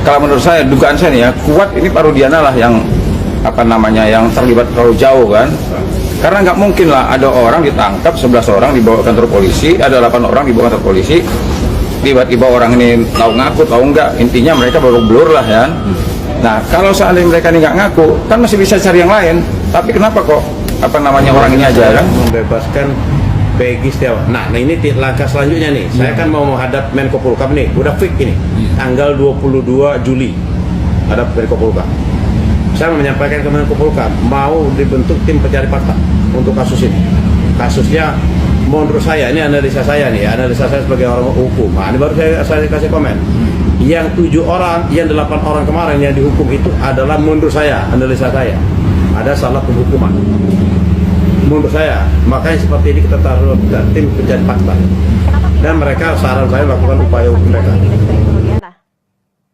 Kalau menurut saya, dugaan saya nih ya, kuat ini Pak Rudiana lah yang yang terlibat terlalu jauh kan. Karena nggak mungkin lah ada orang ditangkap 11 orang dibawa ke kantor polisi, ada 8 orang dibawa ke kantor polisi, tiba-tiba orang ini tahu ngaku tahu enggak, intinya mereka baru blur lah ya. Nah kalau seandainya mereka ini nggak ngaku, kan masih bisa cari yang lain. Tapi kenapa kok orang ini aja kan? Membebaskan Peggy Setiawan. Nah ini langkah selanjutnya nih. Saya kan mau menghadap Menko Polhukam nih, udah fix ini. Tanggal 22 Juli hadap Menko Polhukam. Saya menyampaikan ke Menko Polhukam mau dibentuk tim pencari fakta untuk kasus ini. Kasusnya menurut saya, ini analisa saya nih, analisa saya sebagai orang hukum. Nah, ini baru saya kasih komen. Yang 7 orang, yang 8 orang kemarin yang dihukum itu adalah menurut saya, analisa saya, ada salah penghukuman. Menurut saya, makanya seperti ini kita taruh tim pencari fakta. Dan mereka saran saya lakukan upaya hukum mereka.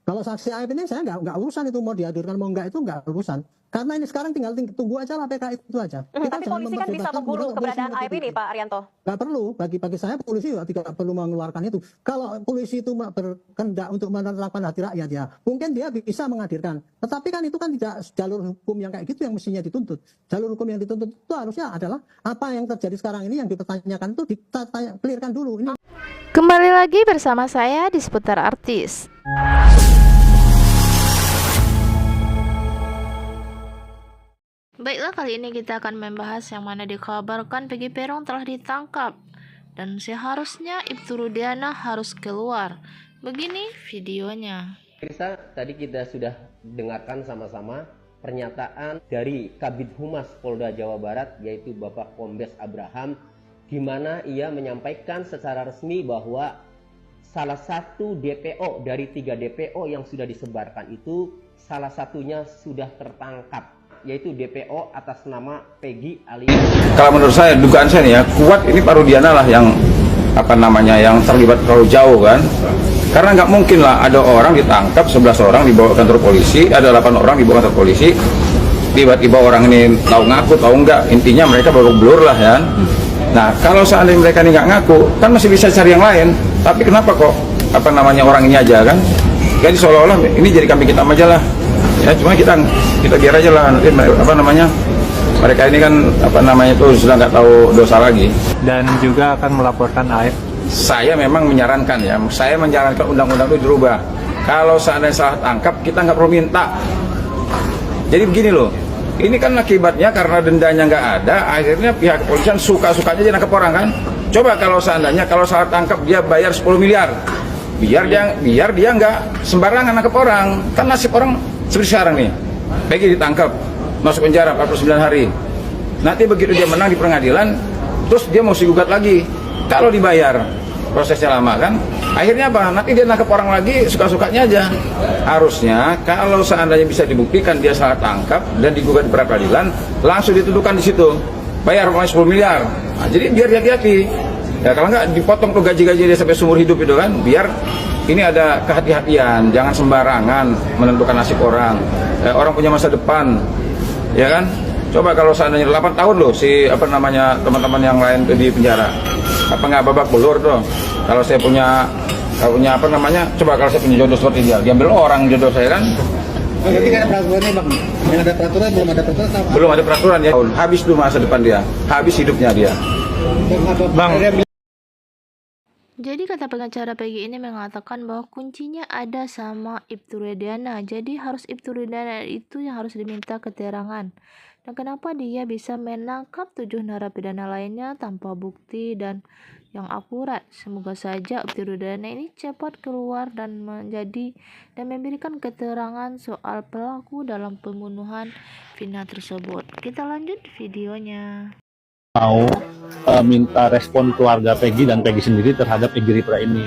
Kalau saksi AF ini saya nggak urusan itu mau dihadirkan mau nggak itu nggak urusan. Karena ini sekarang tinggal tunggu aja lah PK itu aja. Tapi polisi kan bisa memburu keberadaan AF ini Pak Arianto. Nggak perlu, bagi saya polisi tidak perlu mengeluarkan itu. Kalau polisi itu berkehendak untuk menerapkan hati rakyat ya, mungkin dia bisa menghadirkan. Tetapi kan itu kan tidak jalur hukum yang kayak gitu yang mestinya dituntut. Jalur hukum yang dituntut itu harusnya adalah apa yang terjadi sekarang ini yang dipertanyakan itu clearkan dulu. Ini. Kembali lagi bersama saya di seputar artis. Baiklah, kali ini kita akan membahas yang mana dikabarkan Peggy Peron telah ditangkap dan seharusnya Ibtu Rudiana harus keluar. Begini videonya. Pemirsa, tadi kita sudah dengarkan sama-sama pernyataan dari Kabid Humas Polda Jawa Barat, yaitu Bapak Kombes Abraham, di mana ia menyampaikan secara resmi bahwa salah satu DPO dari 3 DPO yang sudah disebarkan itu, salah satunya sudah tertangkap, yaitu DPO atas nama Peggy alias. Kalau menurut saya, dugaan saya nih ya, kuat ini Pak Rudiana lah yang yang terlibat terlalu jauh kan. Karena nggak mungkin lah ada orang ditangkap 11 orang dibawa ke kantor polisi, ada 8 orang dibawa ke kantor polisi, tiba-tiba orang ini tahu ngaku tahu enggak, intinya mereka baru blur lah ya. Nah kalau seandainya mereka ini nggak ngaku, kan masih bisa cari yang lain. Tapi kenapa kok orang ini aja kan? Jadi seolah-olah ini jadi kambing hitam aja lah. Ya cuma kita biar aja lah, nanti mereka ini kan itu sudah nggak tahu dosa lagi. Dan juga akan melaporkan AF. Saya memang menyarankan ya, saya menyarankan undang-undang itu dirubah. Kalau seandainya salah tangkap, kita nggak perlu minta. Jadi begini loh, ini kan akibatnya karena dendanya nggak ada, akhirnya pihak kepolisian suka-sukanya dia nangkep orang kan. Coba kalau seandainya kalau salah tangkap dia bayar 10 miliar, biar dia nggak sembarangan nangkep orang. Kan nasib orang seperti sekarang nih, Peggy ditangkap, masuk penjara 49 hari. Nanti begitu dia menang di pengadilan, terus dia mau gugat lagi. Kalau dibayar, prosesnya lama kan. Akhirnya apa? Nanti dia nangkep orang lagi, suka-sukanya aja. Harusnya kalau seandainya bisa dibuktikan dia salah tangkap dan digugat di peradilan, langsung dituduhkan di situ. Bayar 10 miliar. Nah, jadi biar hati-hati. Ya kalau nggak dipotong tuh gaji-gaji dia sampai seumur hidup itu kan, biar ini ada kehati-hatian, jangan sembarangan menentukan nasib orang. Orang punya masa depan, ya kan? Coba kalau seandainya 8 tahun loh si teman-teman yang lain tuh di penjara, apa nggak babak belur tuh? Kalau saya punya coba kalau saya punya jodoh seperti dia, diambil orang jodoh saya kan? Berarti kan ada peraturannya bang? Yang ada peraturan belum ada peraturan apa? Belum ada peraturan ya. Habis dulu masa depan dia, habis hidupnya dia. Bang. Jadi kata pengacara Peggy ini mengatakan bahwa kuncinya ada sama Ibtu Rudiana. Jadi harus Ibtu Rudiana itu yang harus diminta keterangan. Dan kenapa dia bisa menangkap 7 narapidana lainnya tanpa bukti dan yang akurat. Semoga saja Ibtu Rudiana ini cepat keluar dan memberikan keterangan soal pelaku dalam pembunuhan Vina tersebut. Kita lanjut videonya. Mau minta respon keluarga Peggy dan Peggy sendiri terhadap Egy Ripra ini.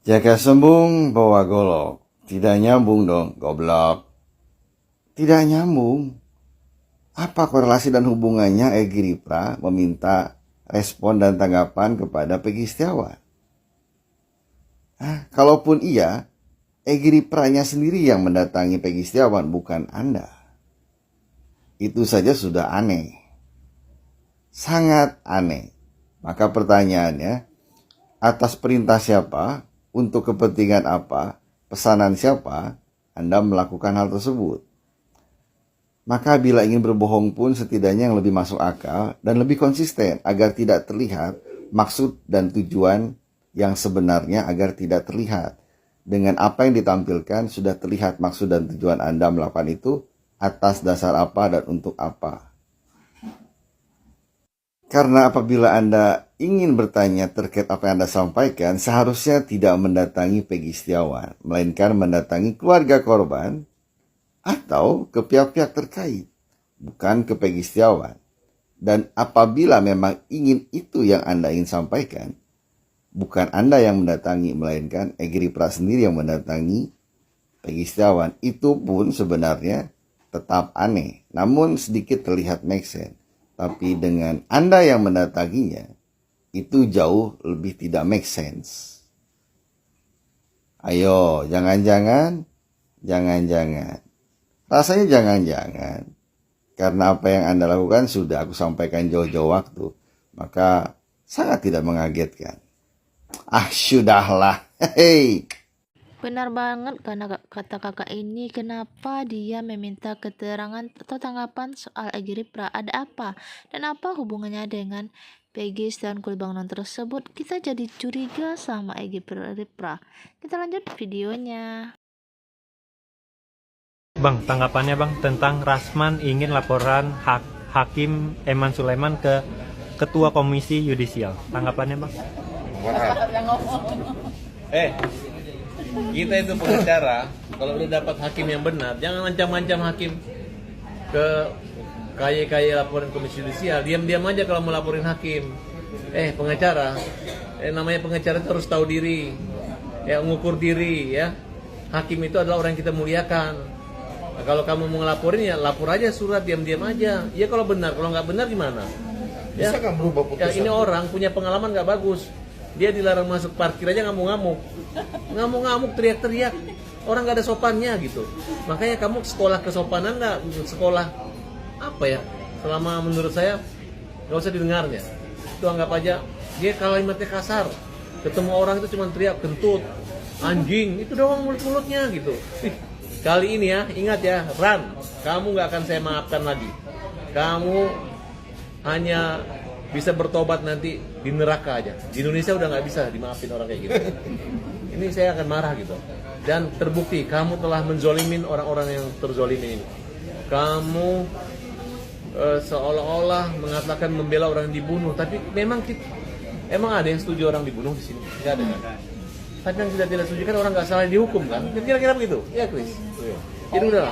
Jaka sembung bawa golok. Tidak nyambung dong, goblok. Tidak nyambung. Apa korelasi dan hubungannya Egy Ripra meminta respon dan tanggapan kepada Peggy Setiawan? Kalaupun iya, Egy Ripranya sendiri yang mendatangi Peggy Setiawan, bukan Anda. Itu saja sudah aneh. Sangat aneh. Maka pertanyaannya, atas perintah siapa, untuk kepentingan apa, pesanan siapa Anda melakukan hal tersebut. Maka bila ingin berbohong pun setidaknya yang lebih masuk akal dan lebih konsisten agar tidak terlihat maksud dan tujuan yang sebenarnya agar tidak terlihat. Dengan apa yang ditampilkan sudah terlihat maksud dan tujuan Anda melakukan itu atas dasar apa dan untuk apa. Karena apabila Anda ingin bertanya terkait apa yang Anda sampaikan, seharusnya tidak mendatangi Peggy Setiawan, melainkan mendatangi keluarga korban atau ke pihak-pihak terkait, bukan ke Peggy Setiawan. Dan apabila memang ingin itu yang Anda ingin sampaikan, bukan Anda yang mendatangi, melainkan Egy Ripra sendiri yang mendatangi Peggy Setiawan. Itu pun sebenarnya tetap aneh, namun sedikit terlihat make sense. Tapi dengan Anda yang mendatanginya, itu jauh lebih tidak make sense. Ayo, jangan-jangan. Rasanya jangan-jangan. Karena apa yang Anda lakukan sudah aku sampaikan jauh-jauh waktu. Maka sangat tidak mengagetkan. Sudahlah. Hei. Benar banget karena kata kakak ini, kenapa dia meminta keterangan atau tanggapan soal Egy Ripra, ada apa? Dan apa hubungannya dengan Peggy dan Kulbangunan tersebut? Kita jadi curiga sama Egy Ripra. Kita lanjut videonya. Bang, tanggapannya Bang tentang Rasman ingin laporan Hakim Eman Sulaiman ke Ketua Komisi Yudisial. Tanggapannya Bang? Kita itu pengacara, kalau udah dapat hakim yang benar, jangan ancam-ancam hakim ke kaya laporan Komisi Yudisial. Diam-diam aja kalau mau laporin hakim. Pengacara, namanya pengacara itu harus tahu diri, mengukur diri, ya. Hakim itu adalah orang yang kita muliakan. Nah, kalau kamu mau ngelaporin ya lapor aja surat, diam-diam aja. Ya kalau benar, kalau nggak benar gimana? Ya, bisa kan berubah putusan? Ini orang punya pengalaman nggak bagus. Dia dilarang masuk parkir aja ngamuk-ngamuk, teriak-teriak. Orang nggak ada sopannya gitu. Makanya kamu sekolah kesopanan nggak? Sekolah apa ya? Selama menurut saya nggak usah didengarnya. Itu anggap aja dia kalimatnya kasar. Ketemu orang itu cuma teriak, kentut, anjing, itu doang mulut-mulutnya gitu. Kali ini ya, ingat ya, Ran, kamu nggak akan saya maafkan lagi. Kamu hanya bisa bertobat nanti di neraka aja. Di Indonesia udah nggak bisa dimaafin orang kayak gitu. Ini saya akan marah gitu. Dan terbukti kamu telah menzolimin orang-orang yang terzolimin ini. Kamu seolah-olah mengatakan membela orang yang dibunuh, tapi emang ada yang setuju orang dibunuh di sini? Nggak ada kan? Tapi yang tidak setuju kan orang nggak salah dihukum kan? Kira-kira begitu, ya Chris. Jadi udah.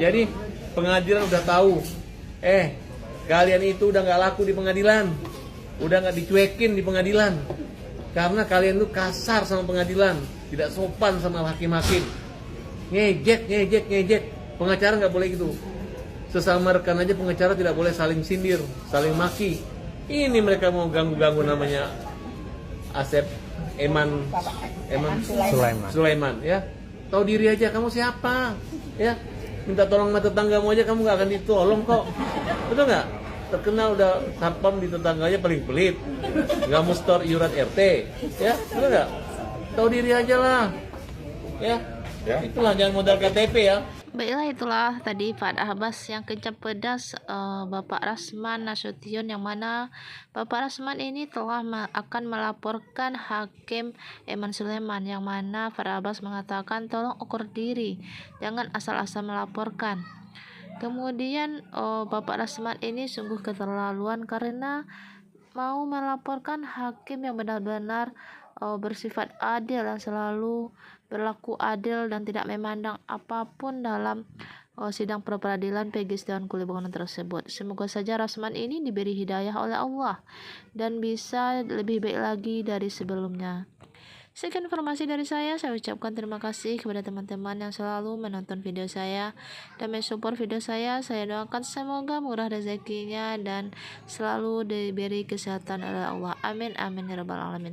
Jadi pengadilan udah tahu. Kalian itu udah nggak laku di pengadilan, udah nggak dicuekin di pengadilan, karena kalian tuh kasar sama pengadilan, tidak sopan sama hakim-hakim, ngejek. Pengacara nggak boleh gitu. Sesama rekan aja pengacara tidak boleh saling sindir, saling maki. Ini mereka mau ganggu-ganggu namanya Asep Eman Sulaiman, ya. Tahu diri aja, kamu siapa, ya. Minta tolong sama tetanggamu aja kamu nggak akan ditolong kok, betul nggak? Terkenal udah satpam di tetangganya paling pelit, nggak mau store iuran RT, ya, betul nggak? Tahu diri aja lah, ya. Itulah, jangan modal KTP ya. Baiklah, itulah tadi Pak Abbas yang kencang pedas Bapak Rasman Nasution, yang mana Bapak Rasman ini telah akan melaporkan Hakim Eman Sulaiman, yang mana Pak Abbas mengatakan tolong ukur diri, jangan asal-asal melaporkan. Kemudian Bapak Rasman ini sungguh keterlaluan karena mau melaporkan hakim yang benar-benar bersifat adil dan selalu berlaku adil dan tidak memandang apapun dalam sidang pra-peradilan Peggy dan Kulbangunan tersebut. Semoga saja Rasman ini diberi hidayah oleh Allah dan bisa lebih baik lagi dari sebelumnya. Sekian informasi dari saya ucapkan terima kasih kepada teman-teman yang selalu menonton video saya dan mensupport video saya. Saya doakan semoga murah rezekinya dan selalu diberi kesehatan oleh Allah. Amin, amin ya rabbal alamin.